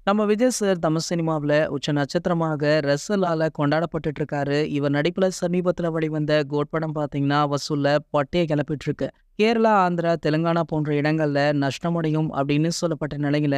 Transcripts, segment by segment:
நம்ம விஜய் சார் தமிழ் சினிமாவுல உச்ச நட்சத்திரமாக ரசலால கொண்டாடப்பட்டுட்டு இருக்காரு. இவர் நடிப்புல சமீபத்துல வெளிவந்த கோட் படம் பாத்தீங்கன்னா வசூல்ல பட்டைய கிளப்பிட்டு இருக்கு. கேரளா, ஆந்திரா, தெலுங்கானா போன்ற இடங்கள்ல நஷ்டமடையும் அப்படின்னு சொல்லப்பட்ட நிலையில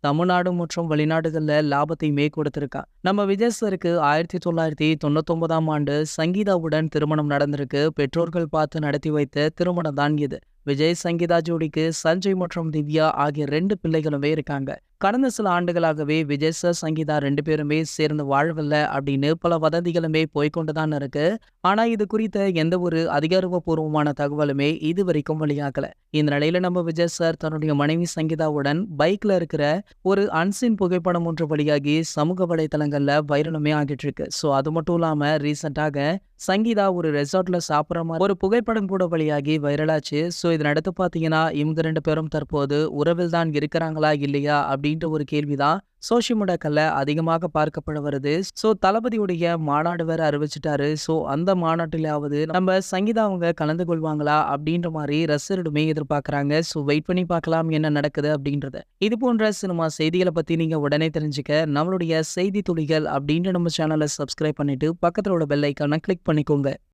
தமிழ்நாடு மற்றும் வெளிநாடுகள்ல லாபத்தையுமே கொடுத்திருக்கா. நம்ம விஜய் சாருக்கு 1999ஆம் ஆண்டு சங்கீதாவுடன் திருமணம் நடந்திருக்கு. பெற்றோர்கள் பார்த்து நடத்தி வைத்த திருமணம் தான் இது. விஜய் சங்கீதா ஜோடிக்கு சஞ்சய் மற்றும் திவ்யா ஆகிய 2 பிள்ளைகளுமே இருக்காங்க. கடந்த சில ஆண்டுகளாகவே விஜய் சார், சங்கீதா 2 பேருமே சேர்ந்து வாழவில்ல அப்படின்னு பல வதந்திகளுமே போய்க்கொண்டுதான் இருக்கு. ஆனா இது குறித்த எந்த ஒரு அதிகாரப்பூர்வமான தகவலுமே இதுவரைக்கும் வெளியாகல. இந்த நிலையில நம்ம விஜய் சார் தன்னுடைய மனைவி சங்கீதாவுடன் பைக்ல இருக்கிற ஒரு அன்சீன் புகைப்படம் ஒன்று வெளியாகி சமூக வலைதளங்கள்ல வைரலுமே ஆகிட்டு இருக்கு. ஸோ அது மட்டும் இல்லாம ரீசெண்டாக சங்கீதா ஒரு ரெசார்ட்ல சாப்பிட்ற மாதிரி ஒரு புகைப்படம் கூட வெளியாகி வைரலாச்சு. ஸோ இதனடுத்து பார்த்தீங்கன்னா இவங்க 2 பேரும் தற்போது உறவில் தான் இருக்கிறாங்களா இல்லையா அப்படின்ற ஒரு கேள்விதான் சோஷியல் மீடியாக்கள்ல அதிகமாக பார்க்கப்பட வருது. ஸோ தளபதியுடைய மாநாடு வேற அறிவிச்சிட்டாரு. ஸோ அந்த மாநாட்டிலாவது நம்ம சங்கீதா அவங்க கலந்து கொள்வாங்களா அப்படின்ற மாதிரி ரசிகர்களுமே எதிர்பார்க்கறாங்க. ஸோ வெயிட் பண்ணி பார்க்கலாம் என்ன நடக்குது அப்படின்றத. இது போன்ற சினிமா செய்திகளை பத்தி நீங்க உடனே தெரிஞ்சுக்க நம்மளுடைய செய்தி துளிகள் அப்படின்ற நம்ம சேனலை சப்ஸ்கிரைப் பண்ணிட்டு பக்கத்துல உள்ள பெல் ஐக்கானை கிளிக் பண்ணிக்கோங்க.